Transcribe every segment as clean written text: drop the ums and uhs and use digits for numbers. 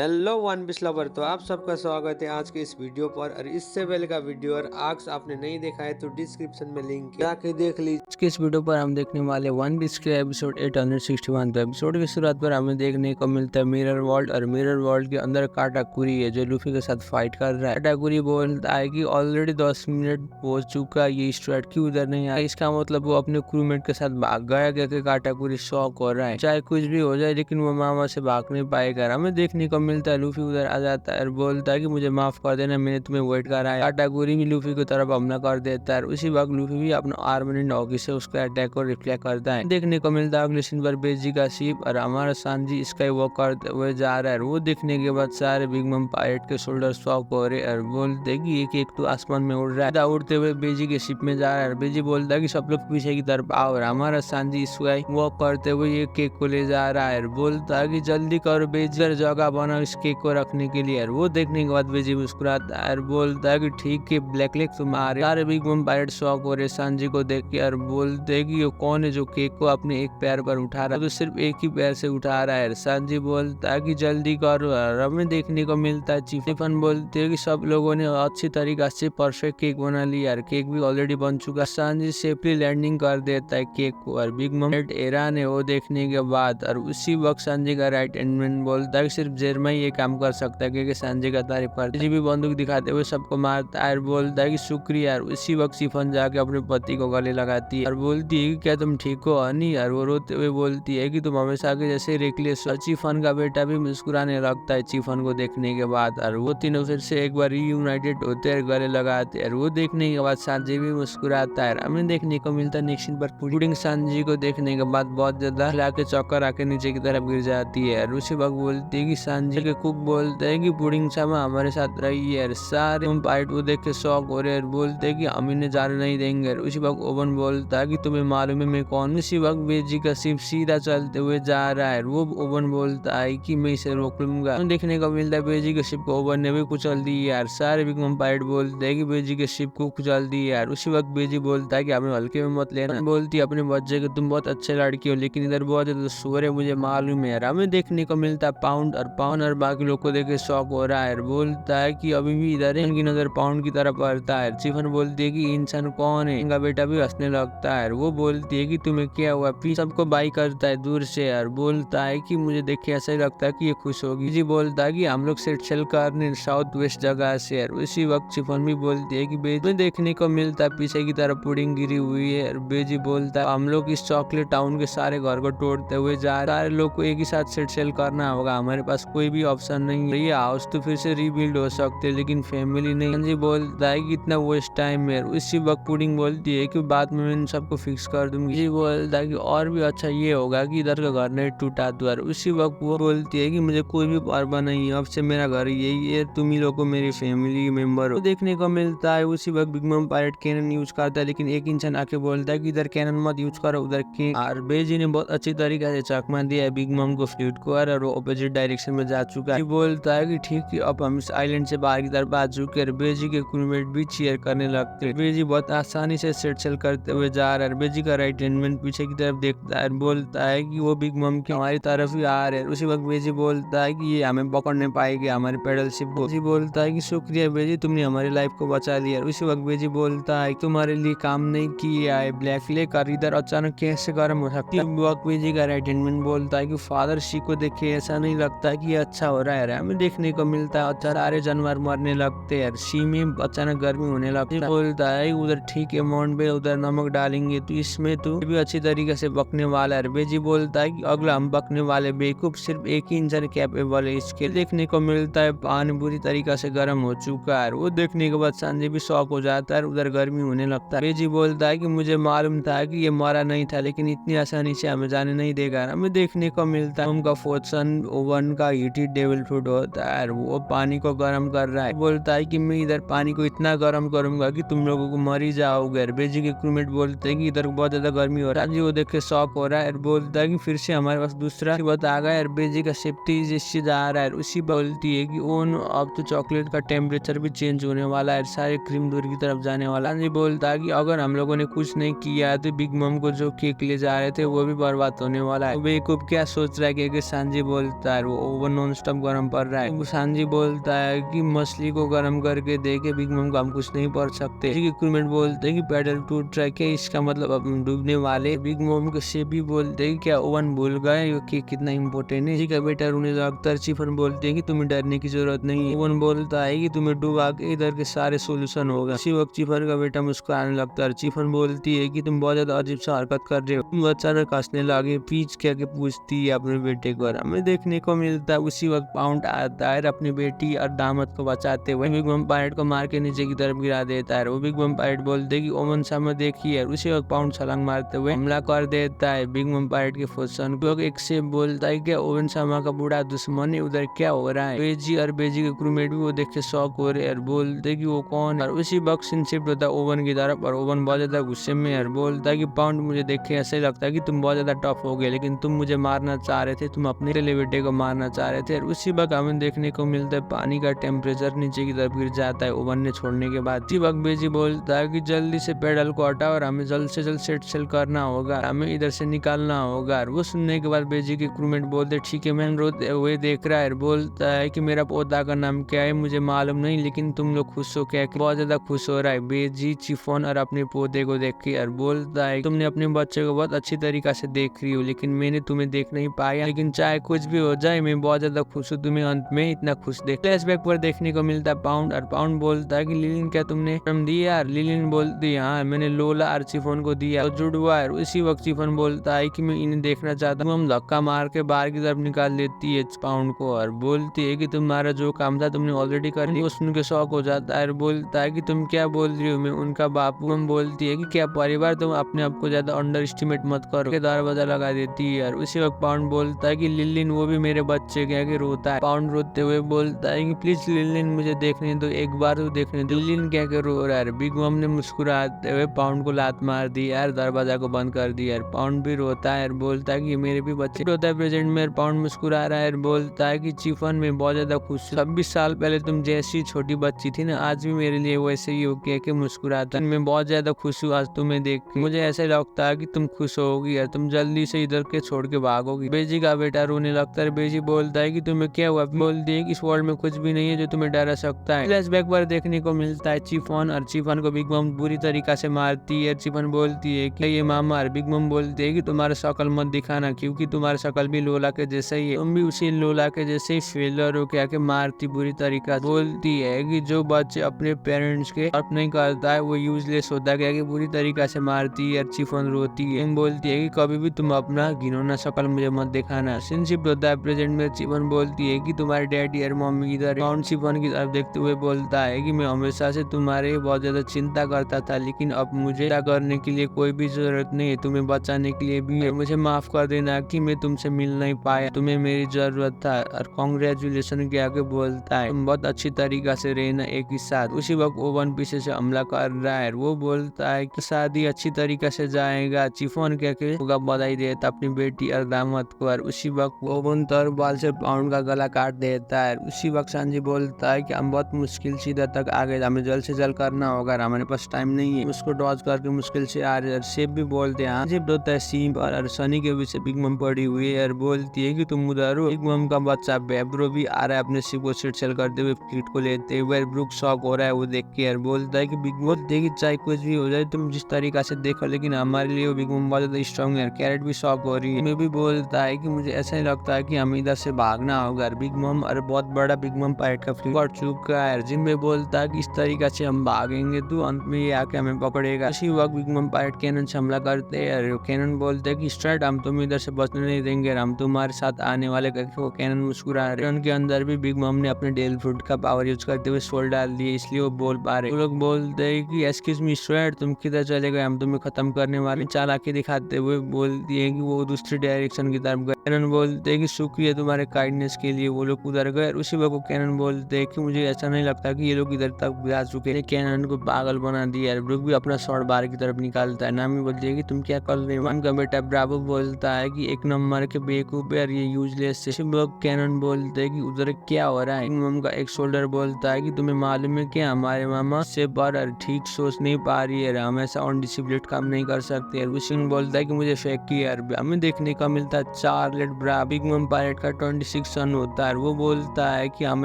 Hello one piece lover, तो आप सबका स्वागत है आज के इस वीडियो पर। और इससे पहले का वीडियो और आज आपने नहीं देखा है तो डिस्क्रिप्शन में लिंक है, जाके देख लीजिए। आज के इस वीडियो पर हम देखने वाले वन पीस के एपिसोड 861। तो एपिसोड की शुरुआत पर हमें देखने को मिलता है मिरर वर्ल्ड, और मिरर वर्ल्ड के अंदर काटाकुरी है जो लूफी के साथ फाइट कर रहा है। काटाकुरी बोलता है कि ऑलरेडी 10 मिनट हो चुका, ये स्टूडेंट क्यों उधर नहीं आया। इसका मतलब वो अपने क्रूमेट के साथ भाग गया, क्योंकि काटाकुरी शॉक हो रहा है। चाहे कुछ भी हो जाए लेकिन वो मामा से भाग नहीं पाएगा। हमें देखने को मिलता है लूफी उधर आ जाता है और बोलता है कि मुझे माफ कर देना, मैंने तुम्हें वेट करा है। काटाकुरी भी लूफी की तरफ हमला कर देता है। उसी वक्त लूफी भी अपना आर्मनेंट हॉकी से उसका अटैक को रिफ्लेक्ट करता है। देखने को मिलता है अगले सीन पर बेजी का शिप और हमारा सांजी स्काई वॉक करते हुए जा रहा है। वो देखने के बाद सारे बिग मम पायलट के शोल्डर शॉक हो रहे और बोलते कि एक तो आसमान में उड़ रहा है। उड़ते हुए बेजी के शिप में जा रहा है। बेजी बोलता है कि सब लोग पीछे की तरफ आओ, और हमारा सांजी स्काई वॉक करते हुए ये केक को ले जा रहा है। बोलता है कि जल्दी करो बेजी, जगह बनाओ इस केक को रखने के लिए। वो देखने के बाद बेजी मुस्कुराता है और बोलता है कि ठीक है ब्लैक लेग, तुम आ रहे। सारे बिग मम पायलट शॉक हो रहे सांजी को देख के और बोलते हैं कि ये कौन है जो केक को अपने एक पैर पर उठा रहा है, तो सिर्फ एक ही पैर से उठा रहा है। सांजी बोलता है कि जल्दी करो। और हमें देखने को मिलता है चिफन बोलते हैं कि सब लोगों ने अच्छी तरीका से परफेक्ट केक बना लिया, केक भी ऑलरेडी बन चुका। सांजी सेफली लैंडिंग कर देता है केक को, और बिग मम एरा ने वो देखने के बाद और उसी वक्त सांजी का राइट हैंड मैन बोलता है कि सिर्फ जेरमा ही ये काम कर सकता है, क्योंकि सांजी का तारीफ करता है। भी बंदूक दिखाते हुए सबको मारता है और बोलता है कि शुक्रिया। उसी वक्त सिफन जाके अपने पति को गले लगाती है और बोलती है कि क्या तुम ठीक हो हनी। और वो रोते हुए बोलती है कि तुम हमेशा के जैसे रेकलेस हो। चिफन का बेटा भी मुस्कुराने लगता है चिफन को देखने के बाद, और वो तीनों फिर से एक बार रीयूनाइटेड होते हैं, गले लगाते हैं। और वो देखने के बाद सांजी भी मुस्कुराता है। हमें देखने को मिलता है नेक्स्ट सीन पर पुडिंग सांजी को देखने के बाद बहुत ज्यादा लाके चक्कर आके नीचे की तरफ गिर जाती है। और उसी वक्त बोलती है कि सांजी के कुक बोलते हैं कि पुडिंग सामा हमारे साथ रही है। सारे पाइट वो देख के शौक हो रहे हैं, बोलते हैं कि हम इन्हें जाने नहीं देंगे। उसी वक्त ओवन बोलता है कि तुम्हें मालूम है मैं कौन। उसी वक्त बेजी का शिप सीधा चलते हुए जा रहा है। वो ओवन बोलता है कि मैं इसे रोक लूंगा। देखने को मिलता है बेजी के शिप को ओवन ने भी कुचल दी यार। सारे बिग मम पायलट बोलते हैं कि बेजी के शिप को कुचल दी यार। उसी वक्त बेजी बोलता है कि हमें हल्के में मत लेना। बोलती है अपने बच्चे को तुम बहुत अच्छे लड़की हो, लेकिन इधर बहुत ज्यादा शोर है, मुझे मालूम है यार। हमें देखने को मिलता है पाउंड और बाकी लोग को देख के शौक हो रहा है। बोलता है कि अभी भी इधर है, इनकी नजर पाउंड की तरफ पड़ता है। चिफन बोलती है कि इंसान कौन है, इनका बेटा भी हंसने लगता है। वो बोलती है कि तुम्हें क्या हुआ, फिर सबको बाई करता है दूर से यार। बोलता है कि मुझे देख के ऐसा ही लगता है कि ये खुश होगी। जी बोलता है कि हम लोग सेट सेल करने साउथ वेस्ट जगह से यार। उसी वक्त चिफन भी बोलती है कि बेजी देखने को मिलता है पीछे की तरफ पुडिंग गिरी हुई है। बेजी बोलता है हम लोग इस चॉकलेट टाउन के सारे घर को तोड़ते हुए जा रहे, सारे लोग को एक ही साथ सेट सेल करना होगा, हमारे पास कोई भी ऑप्शन नहीं है। ये हाउस तो फिर से रीबिल्ड हो सकते हैं लेकिन फैमिली नहीं। जी बोलता है कि इतना वेस्ट टाइम है। उसी वक्त पुडिंग बोलती है कि बाद में मैं सबको फिक्स कर दूंगी। जी बोलता है कि और भी अच्छा ये होगा कि इधर का घर नहीं टूटा तो। उसी वक्त वो बोलती है कि मुझे कोई भी परवाह नहीं है, अब से मेरा घर यही है, तुम ही लोग को मेरी फैमिली मेंबर हो। देखने को मिलता है उसी वक्त बिग मम पायलट कैनन यूज करता है, लेकिन एक इंसान आके बोलता है कि इधर कैनन मत यूज करो, उधर के। और बेजी ने बहुत अच्छी तरीके से चकमा दिया है बिग मम को फ्लूट को, और वो ऑपोजिट डायरेक्शन में जा चुका है। बोलता है कि ठीक है अब हम इस आइलैंड से बाहर की तरफ आ चुके हैं। बेजी के क्रूमेट भी चीयर करने लगते हैं। बेजी बहुत आसानी से सेट सेल करते हुए जा रहा है। बेजी का राइट हैंड मैन पीछे की तरफ देखता है, बोलता है कि वो बिग मम की हमारी तरफ ही आ रहे हैं। उसी वक्त बेजी बोलता है कि ये हमें पकड़ नहीं पाएगी हमारे पेडल शिप को। बेजी बोलता है कि शुक्रिया बेजी, तुमने हमारी लाइफ को बचा लिया। उसी वक्त बेजी बोलता है तुम्हारे लिए काम नहीं किया है ब्लैक लेक, और इधर अचानक कैसे गर्म हो सकती है। वक्त बेजी का राइट हैंड मैन बोलता है कि फादर शी को देख के ऐसा नहीं लगता है कि अच्छा हो रहा है। हमें देखने को मिलता है अच्छा सारे जानवर मरने लगते हैं। शी में अचानक गर्मी होने लगती है। बोलता है उधर ठीक अमाउंट में उधर नमक डालेंगे तो इसमें तो भी अच्छी तरीके से पकने वाला है। बेजी बोलता है कि अगला हम पकने वाले बेवकूफ, सिर्फ एक ही इंसान कैपेबल है इसके। देखने को मिलता है पानी बुरी तरीके से गर्म हो चुका है। वो देखने के बाद सांजी भी शॉक हो जाता है, उधर गर्मी होने लगता है। बेजी बोलता है कि मुझे मालूम था कि ये मरा नहीं था, लेकिन इतनी आसानी से हमें जाने नहीं देगा। हमें देखने को मिलता है उनका फोर्सन ओवन का हीटेड डेविल फ्रूट होता है, वो पानी को गर्म कर रहा है। बोलता है कि मैं इधर पानी को इतना गर्म करूंगा कि तुम लोगों को मर ही जाओगे। बेजी के क्रूमेट बोलते हैं कि इधर बहुत ज्यादा गर्मी हो रहा है। वो देख के शॉक हो रहा है, बोलता है कि फिर से हमारे पास दूसरा बात आ गया है। बेजी का सेफ्टी जिससे जा रहा है। उसी बोलती है कि ओन अब तो चॉकलेट का टेम्परेचर भी चेंज होने वाला है, सारे क्रीम दूर की तरफ जाने वाला है। बोलता है कि अगर हम लोगों ने कुछ नहीं किया तो बिग मम को जो केक ले जा रहे थे वो भी बर्बाद होने वाला है। बेवकूफ क्या सोच रहा है कि सांजी बोलता है वो ओवन नॉन स्टॉप गर्म पड़ रहा है। सांजी बोलता है कि मछली को गर्म करके देखे बिग मम को, हम कुछ नहीं पढ़ सकते। क्रूमेट बोलते हैं कि पेडल टूट रहा है क्या, इसका मतलब अब हम डूबने वाले। बिग मम के से भी बोलते हैं कि क्या ओवन भूल गए कि कितना इम्पोर्टेंट है। का बेटा रोने लगता है। चिफन बोलते हैं कि तुम्हें डरने की जरूरत नहीं है। ओवन बोलता है कि तुम्हें डूबा के इधर के सारे सोल्यूशन होगा। इसी वक्त चिफन का बेटा मुस्कुराने लगता है। चिफन बोलती है कि तुम बहुत ज्यादा अजीब सा हरकत कर रहे हो। तुम अचानक हंसने लगे। पीच क्या के पूछती है अपने बेटे को। हमें देखने को मिलता है उसी वक्त पाउंड आता है अपनी बेटी और दामाद को बचाते हुए बिग मम पायलट को मार के नीचे की तरफ गिरा देता है। वो बिग मम पायलट बोलते है कि ओवन सामने देखिए। उसी वक्त पाउंड छलांग मारते हुए हमला कर देता है बिग मम पायलट के फुसन को। एक से बोलता है कि ओवन सामा का बूढ़ा दुश्मन है, उधर क्या हो रहा है। बेजी और बेजी के क्रूमेट भी वो देख के शॉक हो रहे और बोलते कि वो कौन है। और उसी वक्त सीन शिफ्ट होता है ओवन की तरफ और ओवन बहुत ज्यादा गुस्से में और बोलता है कि पाउंड मुझे देख के ऐसे लगता है कि तुम बहुत ज्यादा टफ हो गए, लेकिन तुम मुझे मारना चाह रहे थे, तुम अपने अकेले बेटे को मारना चाह रहे थे। और उसी वक्त हमें देखने को मिलता है पानी का टेम्परेचर नीचे की तरफ गिर जाता है ओवन ने छोड़ने के बाद। उसी वक्त बेजी बोलता है कि जल्दी से पेडल को हटाओ और हमें जल्द से जल्द सेल करना होगा, हमें इधर से निकालना होगा। वो सुनने के बाद बेजी के क्रूमेट बोलते ठीक है। मैन रोते हुए देख रहा है, बोलता है कि मेरा पौधा का नाम क्या है मुझे मालूम नहीं, लेकिन तुम लोग खुश हो क्या। बहुत ज्यादा खुश हो रहा है बेजी चिफन और अपने पौधे को देख के और बोलता है तुमने अपने बच्चे को बहुत अच्छी तरीका से देख रही हो, लेकिन मैंने तुम्हें देख नहीं पाया। लेकिन चाहे कुछ भी हो जाए मैं बहुत ज्यादा खुश हूँ तुम्हें अंत में इतना खुश देख। फ्लैशबैक पर देखने को मिलता है पाउंड और पाउंड बोलता है कि लिलिन क्या तुमने दिया यार। लिलिन बोलती है हाँ मैंने लोला और चिफन को दिया तो जुड़वा है। उसी वक्त चिफन बोलता है कि मैं इन्हें देखना चाहता हूँ। हम धक्का मार के बाहर की तरफ निकाल देती है पाउंड को और बोलती है कि तुम्हारा जो काम था तुमने ऑलरेडी कर लिया। सुन के शौक हो जाता है और बोलता है कि तुम क्या बोल रही हो, मैं उनका बापू। हम बोलती है कि क्या परिवार, तुम अपने आप को ज्यादा अंडर एस्टिमेट मत करो। दरवाजा लगा देती है और उसी वक्त पाउंड बोलता है कि लिलिन वो भी मेरे बच्चे क्या के रोता है। पाउंड रोते हुए बोलता है कि प्लीज लिलिन मुझे देखने दो, एक बार तो देखने दो। लिलिन क्या के रो रहा है। बिग मम ने मुस्कुराते हुए पाउंड को लात मार दी यार, दरवाजा को बंद कर दिया। पाउंड भी रोता है और बोलता है कि मेरे भी बच्चे होता है प्रेजेंट में। पाउंड मुस्कुरा रहा है और बोलता है कि चिफन में बहुत ज्यादा खुश हूँ। 26 साल पहले तुम जैसी छोटी बच्ची थी ना, आज भी मेरे लिए वैसे ही हो के मुस्कुराता। मैं बहुत ज्यादा खुश हूँ आज तुम्हें देख के। मुझे ऐसा लगता है कि तुम खुश होगी और तुम जल्दी से इधर के छोड़ के भागोगी। बेजी का बेटा रोने लगता है। बेजी बोलता है कि तुम्हें क्या हुआ। बोलती है कि इस वर्ल्ड में कुछ भी नहीं है जो तुम्हें डरा सकता है। फ्लैशबैक पर देखने को मिलता है चिफन और चिफन को बिग मम बुरी तरीका से मारती है। चिफन बोलती है कि ये मामा और बिग मम बोलती है कि तुम्हारा शक्ल मत दिखाना, क्योंकि तुम्हारा शक्ल भी लोला के जैसा ही है, तुम भी उसी लोला के जैसे ही फेलर हो क्या के मारती बुरी तरीका। बोलती है कि जो बच्चे अपने पेरेंट्स के हेल्प नहीं करता है वो यूजलेस होता है क्या के बुरी तरीका से मारती है। चिफन रोती है, बोलती है कि कभी भी तुम अपना घिनौना शक्ल मुझे मत दिखाना। सिनशिप होता है प्रेजेंट में। चिफन बोलती है कि तुम्हारे डैडी और मम्मी इधर। पाउंड चिफन की तरफ देखते हुए बोलता है कि मैं हमेशा से तुम्हारे बहुत ज्यादा चिंता करता था, लेकिन अब मुझे करने के लिए कोई भी जरूरत नहीं है, तुम्हें बचाने के लिए भी मुझे माफ कर देना कि मैं तुमसे मिल नहीं पाया, तुम्हें मेरी जरूरत था। और कांग्रेचुलेशन के आगे बोलता है तुम बहुत अच्छी तरीका से रहना एक ही साथ। उसी वक्त ओवन पीछे से हमला कर रहा है। वो बोलता है कि शादी अच्छी तरीके से जाएगा। चिफन क्या बधाई देता अपनी बेटी और दामाद को। और उसी वक्त ओवन तरबाल से पाउंड का गला काट देता है। उसी वक्त सांजी बोलता है कि हम बहुत मुश्किल से इधर तक आ गए, हमें जल्द से जल्द करना होगा, हमारे पास टाइम नहीं है। उसको डॉज करके मुश्किल से आ रहे। सेब भी बोलते हैं शिफ्ट होता है सीम और सनी के पीछे बिग मम पड़ी हुई है और बोलती है कि तुम उधर हो। बिग मम का बच्चा बेब्रो भी आ रहा है अपने शिप को सेल करते हुए किट को लेते हुए। ब्रुक शॉक हो रहा है वो देख के और बोलता है कि बिग मम देखिए चाहे कुछ भी हो जाए तुम जिस तरीका से देखो, लेकिन हमारे लिए वो बिग मम बहुत ज्यादा स्ट्रॉन्ग है। कैरेट भी शॉक हो रही है। मैं भी बोलता है कि मुझे ऐसा ही लगता है कि हमें इधर से भागना होगा। बिग मम और बहुत बड़ा बिग मम पायलट का फ्लीट पड़ चुका है। जिम में बोलता है कि इस तरीका से हम भागेंगे तो अंत में ये आके हमें पकड़ेगा। इसी वक्त बिग मम पायलट कैनन से हमला करते हैं। कैनन बोलते हैं कि स्ट्रेट हम तुम्हें इधर से बचने नहीं देंगे, हम तुम्हारे साथ आने वाले करके। वो कैनन मुस्कुरा रहे। उनके अंदर भी बिग मम ने अपने डेल फ्रूट का पावर यूज करते हुए सोल डाल दिए, इसलिए वो बोल पा रहे। वो लोग बोलते हैं कि एक्सक्यूज मी स्ट्रेट तुम किधर चले गए, हम तुम्हें खत्म करने वाले। चालाकी दिखाते हुए बोलती है कि वो दूसरी डायरेक्शन की तरफ गए। कैनन बोलते हैं कि शुक्रिया तुम्हारे काइंडनेस के लिए। वो लोग उधर गए। उसी वक्त कैनन बोलते हैं कि मुझे ऐसा नहीं लगता कि ये लोग इधर तक भी आ चुके हैं। कैनन को पागल बना दिया। ब्रुक भी अपना शॉट बाहर की तरफ निकालता है। नामी बोलती है कि तुम क्या कर रहे हो। उनका बेटा ब्रावो बोलता है कि एक नंबर के बेवकूफ है और ये यूजलेस है। कैनन बोलते हैं कि उधर क्या हो रहा है। मम का एक शोल्डर बोलता है कि तुम्हें मालूम है क्या हमारे मामा से पर ठीक सोच नहीं पा रही है, हमेशा अनडिसिप्लिन काम नहीं कर सकते। उसी बोलता है कि मुझे फेंक किया। हमें देखने का मिलता है चार्लेट ब्रा बिग मम पायलट का रिस्ट्रिक्शन होता है। वो बोलता है कि हम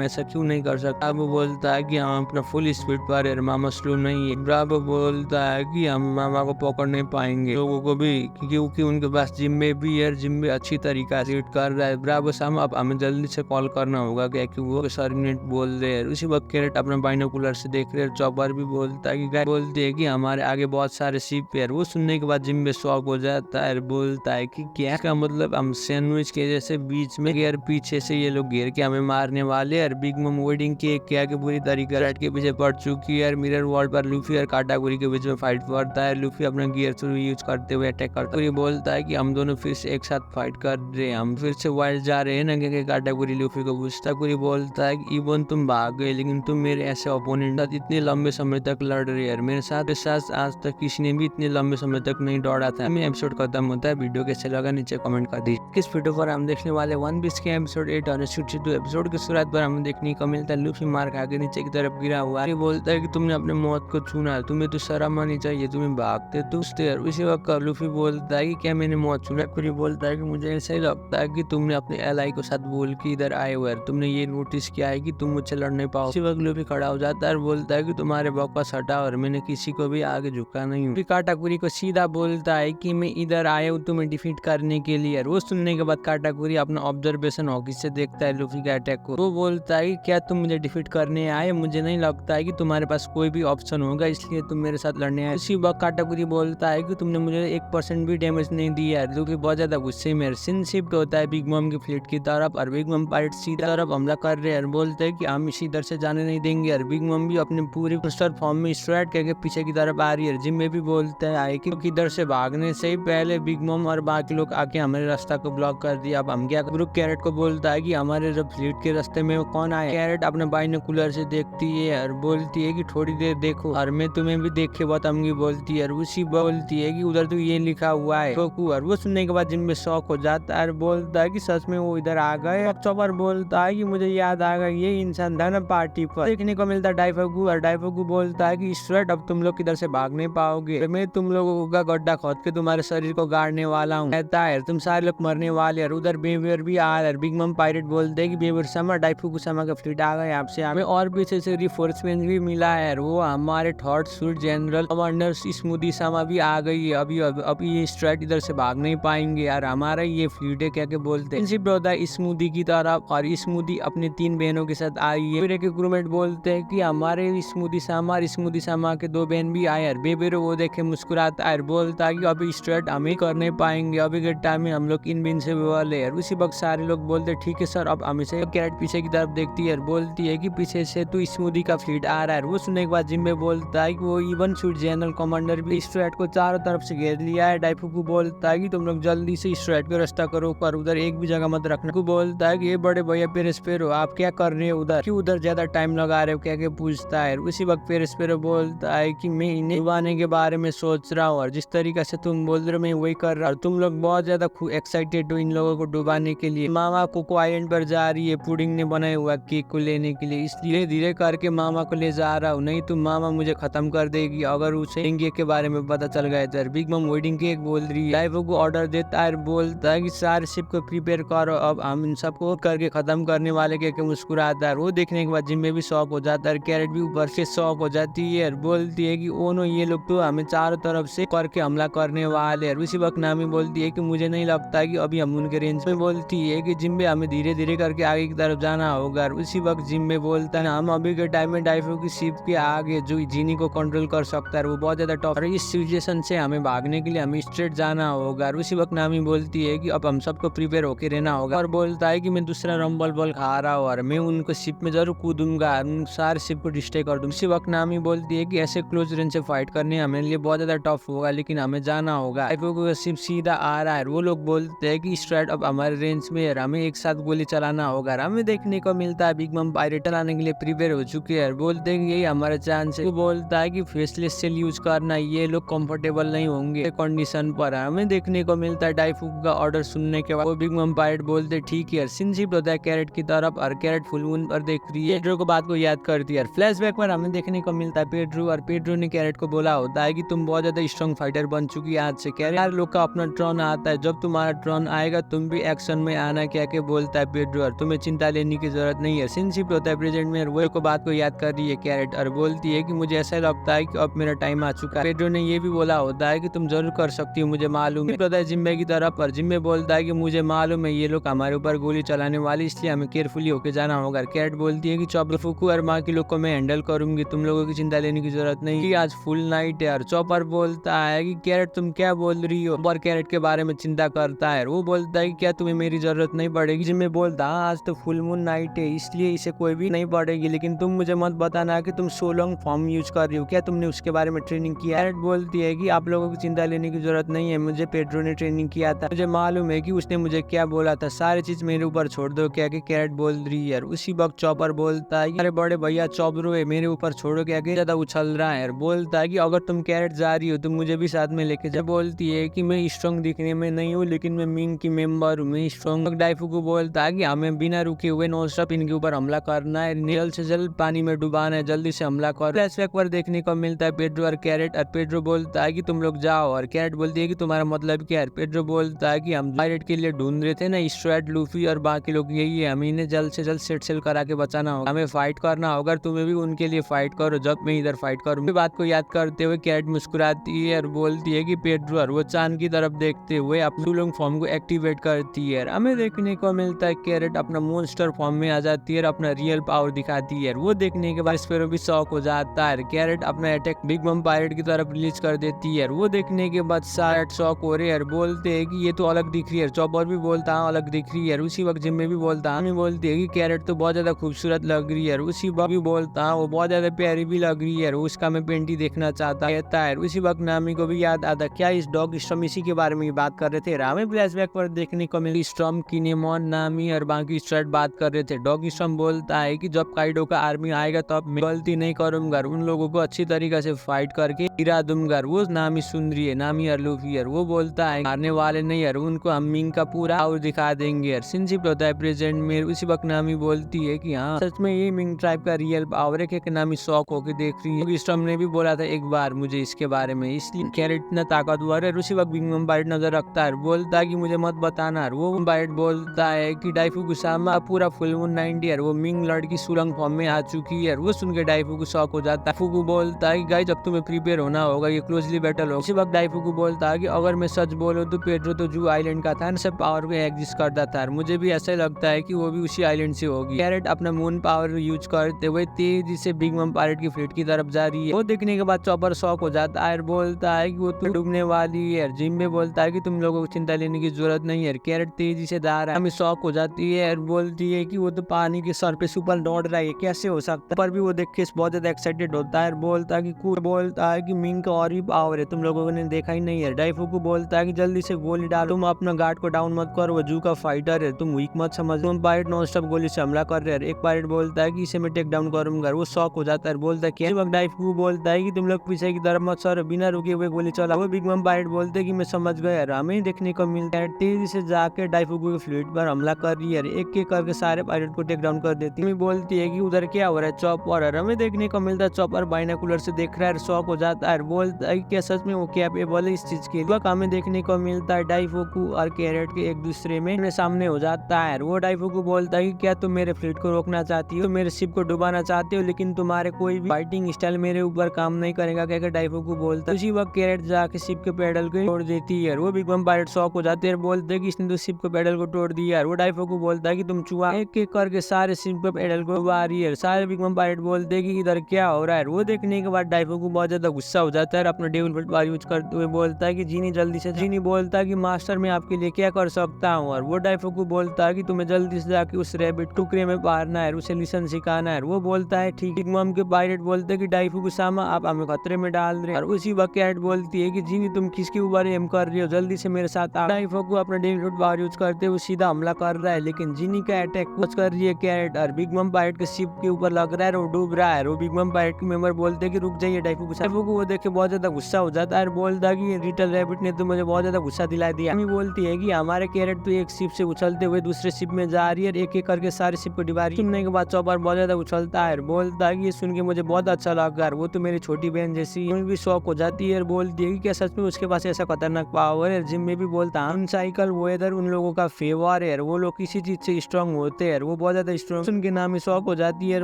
ऐसा क्यों नहीं कर सकते। वो बोलता है कि हम अपना फुल स्पीड पर है, मामा स्लो नहीं है। ब्रावो बोलता है कि हम मामा को पकड़ नहीं पाएंगे लोगों को भी, क्योंकि उनके पास जिम में भी है, जिम में अच्छी तरीका से लीड कर रहा है। ब्रावो साहब अब हमें जल्दी से कॉल करना होगा क्या कि वो सरनेट बोल रहे हैं। उसी वक्त कैरेट अपने बाइनोकुलर से देख रहे हैं। चॉपर भी बोलता है कि बोलती है कि हमारे आगे बहुत सारे शिप है। वो सुनने के बाद जिम में शॉक हो जाता है, बोलता है कि क्या का मतलब हम सैंडविच के जैसे बीच में यार पीछे से ये लोग घेर के हमें मारने वाले। और बिग मम वेडिंग के क्या के पूरी तरीके रेड के पीछे पड़ चुकी है। मिरर वर्ल्ड पर लूफी और काटागुरी के बीच में फाइट पड़ता है। लूफी अपना गियर थ्रू यूज करते हुए अटैक करता है। बोलता है कि हम दोनों फिर से एक साथ फाइट कर रहे हैं, हम फिर से वाइल्ड जा रहे हैं ना। कि काटागुरी लूफी को पूछता है, बोलता है कि इवन तुम भाग गए लेकिन तुम मेरे ऐसे ओपोनेंट साथ इतने लंबे समय तक लड़ रहे हैं। मेरे साथ आज तक किसी ने भी इतने लंबे समय तक नहीं दौड़ा था। एपिसोड खत्म होता है। वीडियो कैसे लगा नीचे कमेंट कर दीजिए। किस वीडियो पर हम देखने वाले वन पीस के एपिसोड 862 एपिसोड की शुरुआत पर हमें देखने को मिलता है लूफी मार खा के नीचे की तरफ गिरा हुआ है। बोलता है कि तुमने अपने मौत को चुना, तुम्हें तो शर्म आनी चाहिए, तुम्हें भागते तो उसी वक्त लूफी बोलता है कि क्या मैंने मौत चुना। फिर बोलता है कि मुझे ऐसा ही लगता है कि तुमने अपने एलाई को साथ बोल के इधर आए हुए, तुमने ये नोटिस किया है कि तुम मुझसे लड़ नहीं पाओ। उसी वक्त लूफी खड़ा हो जाता है और बोलता है कि तुम्हारे बकवास हटा और मैंने किसी को भी आगे झुका नहीं हूँ। काटाकुरी को सीधा बोलता है कि मैं इधर आया हूँ तुम्हें डिफीट करने के लिए। वो सुनने के बाद काटाकुरी अपना ऑब्जर्वेशन हॉकी से देखता है लूफी के अटैक को। वो बोलता है कि क्या तुम मुझे डिफीट करने आए, मुझे नहीं लगता है कि तुम्हारे पास कोई भी ऑप्शन होगा, इसलिए तुम मेरे साथ लड़ने आए। उसी वक्त काटाकुरी बोलता है कि तुमने मुझे 1% भी डैमेज नहीं दिया है। लूफी बहुत ज्यादा गुस्से में शिप होता है बिग मम की फ्लीट की तरफ और बिग मम पायरेट सीधा तरफ हमला कर रहे हैं और बोलते हैं कि हम इसी इधर से जाने नहीं देंगे। और बिग मम भी अपने पूरी क्रिस्टल फॉर्म में स्ट्रेट करके पीछे की तरफ आ रही है। जिम में भी बोलता है कि इधर से भागने से ही पहले बिग मम और बाकी लोग आके हमारे रास्ता को ब्लॉक कर दिया, अब हम क्या करें। कैरेट को बोलता है कि हमारे जब फ्लीट के रास्ते में कौन आया। कैरेट अपने बाइनोकुलर से देखती है और बोलती है कि थोड़ी देर देखो और मैं तुम्हें भी देख के बताऊंगी। बोलती है और उसी बोलती है कि उधर तो ये लिखा हुआ है टोकू। और वो सुनने के बाद जिम में शॉक हो जाता है और बोलता है कि सच में वो इधर आ गए। चॉपर बोलता है कि मुझे याद आ गया ये इंसान था ना पार्टी पर। देखने को मिलता है डाइफोगु और डाइफोगु बोलता है कि स्ट्रेट अब तुम लोग किधर से भाग नहीं पाओगे, मैं तुम लोगों का गड्ढा खोद के तुम्हारे शरीर को गाड़ने वाला हूँ। कहता है तुम सारे लोग मरने वाले। और उधर बेबियर भी आ रहा है। बिग मम पायरेट बोलते हैं कि बेबियर समा डाइफोगु समा का फ्लीट आ गया आपसे हमें और पीछे से रिफोर्समेंट भी मिला है। वो हमारे third suit general commander smoothie समा भी आ गई है। अभी ये स्ट्रेट इधर से भाग नहीं पाएंगे यार, हमारा ये फ्लीट है क्या बोलते हैं स्मूदी की तरफ। और स्मूदी अपनी 3 बहनों के साथ आई है। फिर एक क्रूमेट बोलते हैं कि हमारे स्मूदी सामा के 2 बहन भी आए। और बेबेरो वो देखे मुस्कुराता है, बोलता है कि अभी स्ट्रेट हम ही कर नहीं पाएंगे, अभी के टाइम में हम लोग इनविंसिबल है। उसी वक्त सारे लोग बोलते ठीक है सर अब हम इसे। कैरेट पीछे की तरफ देखती है, बोलती है कि पीछे से तो स्मूदी का फ्लीट आ रहा है। वो सुनने के बाद जिम्बे बोलता है कि वो इवन सूट जनरल कमांडर भी स्ट्रेट को चारों तरफ से घेर लिया है। डाइफुकु बोलता है कि तुम लोग जल्दी से स्ट्रेट का रास्ता करो, पर उधर एक भी जगह मत रखना। बोलता है कि ये बड़े भैया पेरेस्पेरो आप क्या कर रहे हो उधर, क्यों उधर ज्यादा टाइम लगा रहे हो क्या पूछता है। उसी वक्त पेरेस्पेरो बोलता है कि मैं इन्हें डुबाने के बारे में सोच रहा हूँ और जिस तरीके से तुम बोल रहे हो मैं वही कर रहा हूँ। तुम लोग बहुत ज्यादा एक्साइटेड हो इन लोगों को डुबाने के लिए। मामा कोको आइलैंड पर जा रही है पुडिंग ने बनाया हुआ केक को लेने के लिए, इसलिए धीरे करके मामा को ले जा रहा हूँ, नहीं तो मामा मुझे खत्म कर देगी अगर उसे केक के बारे में पता चल गया तो। बिग मम वेडिंग केक बोल रही है। डाइवो को ऑर्डर देता है, बोलता है कि सारे शिप को प्रिपेयर करो, अब हम इन सबको करके खत्म करने वाले के मुस्कुराता है। वो देखने के बाद जिम में भी शॉक हो जाता है। कैरेट भी ऊपर से शॉक हो जाती है और बोलती है कि ओ नो ये लोग तो हमें चारों तरफ से करके हमला करने वाले हैं। उसी वक्त नामी बोलती है कि मुझे नहीं लगता है कि अभी हम उनके रेंज में। बोलती है कि जिम में हमें धीरे धीरे करके आगे की तरफ जाना होगा। उसी वक्त जिम में बोलता है हम अभी के टाइम में डाइफो की शिप के आगे जो जीनी को कंट्रोल कर सकता है वो बहुत ज्यादा टफ है, इस सिचुएशन से हमें भागने के लिए हमें स्ट्रेट जाना होगा। उसी वक्त नामी बोलती है कि अब हम सबको प्रिपेयर होके रहना होगा और बोलता है कि मैं दूसरा रंबल बॉल खा रहा हूँ और मैं उनको शिप में जरूर कूदूंगा, सारे शिप को डिस्ट्रॉय कर दूंगा। उसी वक्त नामी बोलती है कि ऐसे क्लोज रेंज से फाइट करने हमारे लिए बहुत ज्यादा टफ होगा, लेकिन हमें जाना होगा। शिप सीधा आ रहा है। वो लोग बोलते हैं कि स्ट्रेट अब हमारे रेंज में है, हमें एक साथ गोली चलाना होगा। हमें देखने को मिलता है बिग मम पायरेट चलाने के लिए प्रिपेयर हो चुके हैं, बोलते हैं कि यही हमारा चांस है। वो बोलता है कि फेसलेस सेल यूज करना, ये लोग कंफर्टेबल नहीं होंगे कंडीशन पर। हमें देखने को मिलता है डाइफुक का ऑर्डर सुनने के बाद वो बिग मम पायरेट बोलते ठीक है। सिंशिप होता है कैरेट की तरफ और कैरेट फुल मून पर देख रही है, पेड्रो को बात को याद करती है। फ्लैशबैक पर हमें देखने को मिलता है पेड्रो, और पेड्रो ने कैरेट को बोला होता है कि तुम बहुत ज्यादा स्ट्रॉन्ग फाइटर बन चुकी है आज से। कैरेट लोग का अपना टर्न आता है, जब तुम्हारा टर्न आएगा तुम भी एक्शन में आना क्या जाके बोलता है पेड्रो और तुम्हें चिंता लेने की जरूरत नहीं है, सिंसिप होता है प्रेजेंट में। वो को बात को याद कर रही है कैरेट और बोलती है कि मुझे ऐसा लगता है कि अब मेरा टाइम आ चुका है। पेड्रो ने ये भी बोला होता है कि तुम जरूर कर सकती हो, मुझे मालूम है। होता है जिम्मे की तरफ और जिम्मे बोलता है कि मुझे मालूम है ये लोग हमारे ऊपर गोली चलाने वाले, इसलिए हमें केयरफुली होके जाना होगा। कैरेट बोलती है कि चॉपर फूकू और बाकी लोग को मैं हैंडल करूंगी, तुम लोगों की चिंता लेने की जरूरत नहीं कि आज फुल नाइट है। और चॉपर बोलता है कि कैरेट तुम क्या बोल रही हो, और कैरेट के बारे में चिंता करता है। वो बोलता है कि क्या तुम्हें मेरी जरूरत नहीं पड़ेगी। जिम्मे बोलता है आज तो फुल मून नाइट है इसलिए इसे कोई भी नहीं पड़ेगी, लेकिन तुम मुझे मत बताना कि तुम सोलोंग फॉर्म यूज कर रही हो, क्या तुमने उसके बारे में ट्रेनिंग किया। कैरेट बोलती है कि आप लोगों की चिंता लेने की जरूरत नहीं है, मुझे पेड्रो ने ट्रेनिंग किया था, मुझे मालूम है कि उसने मुझे क्या बोला था, सारी चीज मेरे ऊपर छोड़ दो क्या कि कैरेट बोल रही है। उसी वक्त चॉपर बोलता है अरे बड़े भैया चॉपरो है, मेरे ऊपर छोड़ो क्या कि ज्यादा उछल रहा है। बोलता है कि अगर तुम कैरेट जा रही हो तो मुझे भी साथ में लेके जा। बोलती है कि मैं स्ट्रॉन्ग दिखने में नहीं हूँ लेकिन मैं मिंग की मेंबर हूँ, मैं स्ट्रॉन्ग। डाइफुकू बोलता है कि हमें बिना रुके हुए नॉन स्टॉप इनके ऊपर हमला करना है, जल्द से जल्द पानी में डुबाना है, जल्दी से हमला कर। फ्लैशबैक पर देखने को मिलता है पेड्रो और कैरेट, और पेड्रो बोलता है कि तुम लोग जाओ और कैरेट बोलती है कि तुम्हारा मतलब क्या है। पेड्रो बोलता है कि हम पायरेट के लिए ढूंढ रहे थे ना, स्ट्रैट लूफी और बाकी लोग यही है, हमें इन्हें जल्द से जल्द सेट सेल करा के बचाना होगा, हमें फाइट करना होगा, तुम्हें भी उनके लिए फाइट करो जब मैं इधर फाइट करूँ। बात को याद करते हुए कैरेट मुस्कुराती है और बोलती है कि पेड्रो और वो चांद की तरफ देखते हुए अपने सोलोंग फॉर्म को एक्टिवेट करती है। हमें देखने को मिलता है कैरेट अपना मॉन्स्टर फॉर्म में आ जाती है और अपना रियल पावर दिखाती है। वो देखने के बाद स्पैरो भी शॉक हो जाता है। कैरेट अपना अटैक बिग मम पायरेट की तरफ रिलीज कर देती है। वो देखने के बाद सारे शॉक हो रहे हैं, बोलते हैं कि ये तो अलग दिख रही है। चॉपर भी बोलता है अलग दिख रही है। उसी वक्त जिम्मे भी बोलता है, बोलती है कि कैरेट तो बहुत ज्यादा खूबसूरत लग रही है। उसी वक्त भी बोलता है वो बहुत ज्यादा प्यारी भी लग रही है, उसका मैं पेंटी देखना चाहता है। उसी वक्त नामी को भी याद आता क्या इस डॉग स्टॉर्म इसी के बारे में बात कर रहे थे। रामे फ्लैशबैक पर देखने को मिली स्टॉर्म, किनेमॉन, नामी और बाकी स्ट्रेट बात कर रहे थे। डॉग स्टॉर्म बोलता है कि जब काइडो का आर्मी आएगा तो अब मैं गलती नहीं करूंगा, उन लोगों को अच्छी तरीके से फाइट करके गिरा दूंगा। वो नामी सुन रही है, नामी और लूफी, वो बोलता है मारने वाले नहीं है, उनको हम मिंग का पूरा और दिखा देंगे। सिंसिप होता है प्रेजेंट में। उसी वक्त नामी बोलती है कि हाँ सच में ये मिंग ट्राइब का रियल पावर है कि नामी शॉक होकर देख रही है। स्टॉर्म ने भी बोला था एक बार मुझे इसके बारे में, इसलिए कैरेट इतना ताकतवर है। उसी वक्त बिग मम पायरेट नजर रखता है, बोलता है कि मुझे मत बताना। वो पायरेट बोलता है कि डाइफुकू सामा पूरा फुल मून 90 है, वो मिंग लड़की सुरंग फॉर्म में आ चुकी है। वो सुन के डाइफुकू शॉक हो जाता है। फुकू बोलता है कि गाइस अब तुम्हें प्रिपेयर होना होगा, ये क्लोजली बैटल होगा। उसी वक्त डाइफुकू बोलता है कि अगर मैं सच बोलूं तो पेड्रो तो जू आइलैंड का था, सब पावर पे एग्जिस्ट करता था, मुझे भी ऐसा लगता है कि वो भी उसी आइलैंड से होगी। कैरेट अपना मून पावर यूज करते हुए तेजी से बिग मम पायरेट की फ्लीट की तरफ जा रही है। वो देखने के बाद चॉपर शॉक हो जाता है, बोलता है कि वो तो डूबने वाली है। जिम्मे बोलता है कि तुम लोगों को चिंता लेने की जरूरत नहीं है। कैरेट तेजी से जा रहा है, हमें शॉक हो जाती है और बोलती है कि वो तो पानी के सर पे ऊपर दौड़ रहा है, कैसे हो सकता है। पर भी वो देख के बहुत ज्यादा एक्साइटेड होता है, बोलता है कि मिंग का और भी पावर है, तुम लोगों ने देखा ही नहीं है। डाइफुकू बोलता है कि जल्दी से गोली डालो, तुम अपना गार्ड को डाउन मत करो, वो जू का फाइटर है, तुम वीक मत समझ। तुम पायरेट नॉन स्टॉप गोली से हमला कर रहे हैं। एक पायरेट बोलता है कि इसे मैं टेक डाउन करूंगा। वो शॉक हो जाता है, बोलता है कि डाइफुकू बोलता है कि तुम लोग पीछे की तरफ मत सर, बिना रुके हुए गोली चला। वो बिग मम पायरेट बोलते हैं कि मैं समझ गया। हमें देखने को मिलता है तेजी से जाके डाइफुकू के फ्लीट पर हमला कर रही है, एक एक करके सारे पायरेट को टेक डाउन कर देती है। बोलती है कि उधर क्या हो रहा है। चॉपर हमें देखने को मिलता है, चॉपर बाइनोकुलर से देख रहा है, शॉक हो जाता है, बोलता है क्या सच में वो कैपेबल है इस चीज के। हमें देखने को मिलता है डाइफुकू और कैरेट के एक दूसरे में सामने हो जाता है। वो डाइफुकू बोलता है कि क्या तुम मेरे फ्लीट को रोकना चाहती हो, मेरे शिप को डुबाना चाहते हो, लेकिन तुम्हारे कोई भी फाइटिंग स्टाइल मेरे ऊपर काम नहीं करेगा, कहकर डाइफुकू बोलता है। उसी वक्त कैरेट जाके शिप के पैडल को तोड़ देती है। वो बिग मम पायरेट शॉक हो जाते हैं, बोलते हैं कि इसने तो शिप के पैडल को तोड़ दिया। वो डाइफुकू बोलता है कि तुम चुहा, एक एक करके सारे शिप के पैडल को डुबा रही है। सारे बिग मम पायरेट बोलते हैं कि इधर क्या हो रहा है। वो देखने के बाद डाइफुकू बहुत ज्यादा गुस्सा हो जाता है, अपना डेविल फ्रूट पावर यूज करते हुए बोलता है कि जीनी जल्दी से। जीनी बोलता है कि मास्टर मैं आपके लिए क्या कर सकता हूँ। और वो डाइफुकू बोलता है कि तुम्हें जल्दी से जाके उस रैबिट टुकड़े में मारना है, उसे लिसन सिखाना है। वो बोलता है ठीक। बिग मम के पायरेट बोलते हैं कि डाइफुकू सामा आप हमें खतरे में डाल रहे हैं। और उसी वक्त कैरेट बोलती है कि जीनी तुम किसके ऊपर एम कर रही हो, जल्दी से मेरे साथ आओ। डाइफुकू अपना डेविल फ्रूट पावर यूज करते हुए सीधा हमला कर रहा है, लेकिन जीनी का अटैक कुछ कर रही है कैरेट, और बिग मम पायरेट के शिप के ऊपर लग रहा है, वो डूब रहा है। वो बिग मम पायरेट के मेंबर बोलते हैं कि रुक जाइए डाइफुकू वो देख बहुत ज्यादा गुस्सा हो जाता है, बोलता है कि लिटिल रैबिट ने तो मुझे बहुत ज्यादा गुस्सा दिला दिया। हमें बोलती है कि हमारे कैरेट तो एक शिप से उछलते हुए दूसरे शिप में जा रही है, एक एक करके सारे शिप को डिबा रही है। सुनने के बाद चॉपर बहुत ज्यादा उछलता है, बोलता है कि ये सुन के मुझे बहुत अच्छा लगा, वो तो मेरी छोटी बहन जैसी। भी शौक हो जाती है, बोलती है कि क्या सच में उसके पास ऐसा खतरनाक पावर है। जिम में भी बोलता है साइकिल वेदर उन लोगों का फेवर रहे हैं वो लोग किसी चीज से स्ट्रांग होते हैं, वो बहुत ज्यादा स्ट्रांग। सुन के नामी शौक हो जाती है,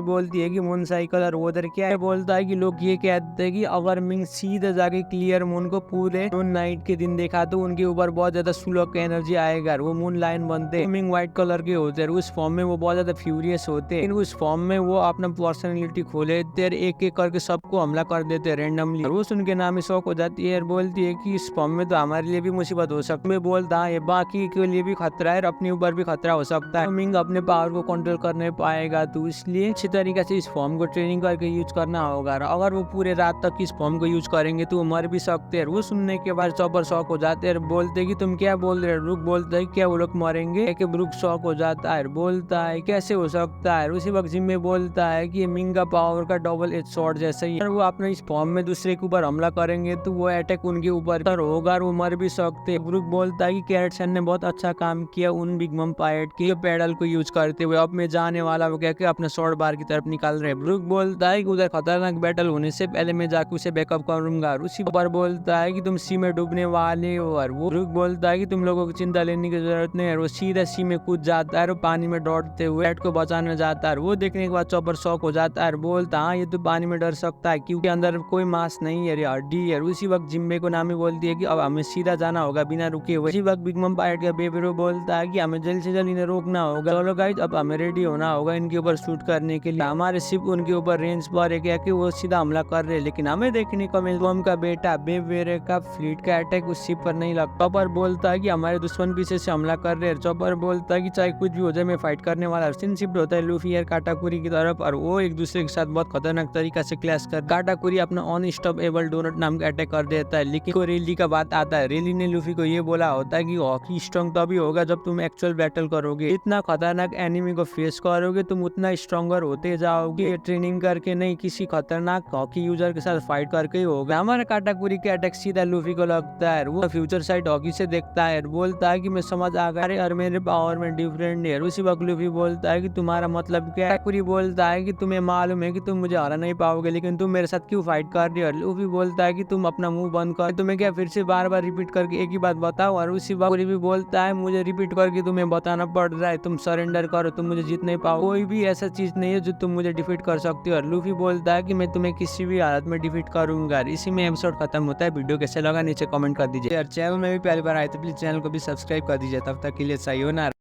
बोलती है कि मून साइकिल और वो उधर क्या है, बोलता है कि लोग ये कहते हैं कि अगर मिंग सीधे जाके क्लियर मून को पूरे मून नाइट के दिन देखा तो उनके ऊपर बहुत ज्यादा स्लो का एनर्जी आएगा, वो मून लाइन बनते हैं। मिंग व्हाइट कलर के होते हैं, उस फॉर्म में वो बहुत ज्यादा फ्यूरियस होते हैं, उस फॉर्म में वो अपना पर्सनैलिटी खोले देते हैं, एक एक करके सबको हमला कर देते हैं रैंडमली। वो सुन के नामी शौक हो जाती है, बोलती है कि इस फॉर्म में तो हमारे लिए भी मुसीबत हो सकती है। बोलता है बाकी के लिए भी खतरा है, अपने ऊपर भी खतरा हो सकता है, मिंग अपने पावर को कंट्रोल कर नहीं पाएगा, तो इसलिए अच्छी तरीके से इस फॉर्म को ट्रेनिंग करके यूज करना होगा। अगर वो पूरे रात तक इस फॉर्म को यूज करेंगे तो वो मर भी सकते हैं। वो सुनने के बाद चॉपर शॉक हो जाते हैं, बोलते हैं कि तुम क्या बोल रहे हो। ब्रूक बोलता है क्या वो लोग मरेंगे, कि ब्रूक शॉक हो जाता है, बोलता है कैसे हो सकता है। उसी वक्त जिम्मे बोलता है कि मिंग का पावर का डबल एज शॉट जैसा ही है, वो अपने इस फॉर्म में दूसरे के ऊपर हमला करेंगे तो वो अटैक उनके ऊपर होगा और वो मर भी सकते हैं। ब्रूक बोलता है कि कैरेट सन ने बहुत अच्छा काम किया उन बिग मम पायरेट के पैडल को यूज करते हुए, अब मैं जाने वाला वो कह के अपने शॉर्ट बार की तरफ निकाल रहे हैं। ब्रूक बोलता है कि उधर खतरनाक बैटल होने से पहले मैं जाके उसे बैकअप करूंगा। उसी पर बोलता है कि तुम सी में डूबने वाले हो, और वो ब्रूक बोलता है कि तुम लोगों को चिंता लेने की जरूरत नहीं है। वो सीधा सी में कूद जाता है और पानी में दौड़ते हुए कैट को बचाने जाता है। वो देखने के बाद चॉपर शॉक हो जाता है, बोलता है ये तो पानी में डर सकता है क्योंकि अंदर कोई मांस नहीं है, हड्डी है। उसी वक्त जिम्मे को नामी बोलती है कि अब हमें सीधा जाना होगा बिना रुके हुए। उसी वक्त बिग मम पायरेट का बेबीरो बोलता है कि हमें जल्द से जल्द इन्हें रोकना होगा। चलो गाइस अब हमें रेडी होना होगा इनके ऊपर शूट करने के लिए। हमारे शिप उनके ऊपर रेंज पर है कि वो सीधा हमला कर रहे हैं, लेकिन हमें देखने को मिल का बेटा बेबेरे का फ्लीट का अटैक उस शिप पर नहीं लगता। चॉपर बोलता है कि हमारे दुश्मन पीछे से हमला कर रहे हैं। चॉपर बोलता है कि चाहे कुछ भी हो जाए मैं फाइट करने वाला। शिफ्ट होता है लूफी और काटाकुरी की तरफ, और वो एक दूसरे के साथ बहुत खतरनाक तरीका से क्लैश कर काटाकुरी अपना अनस्टॉपेबल डोनट नाम का अटैक कर देता है। लेकिन को रेली का बात आता है, रेली ने लूफी को ये बोला होता है कि हॉकी स्ट्रॉन्ग तभी होगा जब तुम एक्चुअल बैटल करोगे, इतना खतरनाक एनिमी को फेस करोगे तुम उतना स्ट्रॉन्गर होते जाओगे। ट्रेनिंग करके नहीं, किसी खतरनाक हॉकी यूजर के साथ फाइट करके ही होगा। हमारा काटाकुरी के अटैक सीधा लूफी को लगता है, वो फ्यूचर साइड हॉकी से देखता है, बोलता है कि मैं समझ आ गया और मेरे पावर में डिफरेंट है। उसी वक्त लूफी बोलता है कि तुम्हारा मतलब क्या है। काटाकुरी बोलता है कि तुम्हें मालूम है कि तुम मुझे हरा नहीं पाओगे, लेकिन तुम मेरे साथ क्यों फाइट कर रहे हो। लूफी बोलता है कि तुम अपना मुंह बंद कर, तुम्हें क्या फिर से बार बार रिपीट करके एक ही बात बताओ। और उसी वक्त भी बोलता है मुझे रिपीट करके तुम्हें बताना पड़ रहा है, तुम सरेंडर करो, तुम मुझे जीत नहीं पाओ, कोई भी ऐसा चीज नहीं है जो तुम मुझे डिफीट कर सकते हो। और लूफी बोलता है कि मैं तुम्हें किसी भी हालत में डिफीट करूंगा। इसी में एपिसोड खत्म होता है। वीडियो कैसे लगा नीचे कमेंट कर दीजिए, और चैनल में भी पहली बार आए तो प्लीज चैनल को भी सब्सक्राइब कर दीजिए। तब तक के लिए सही हो ना।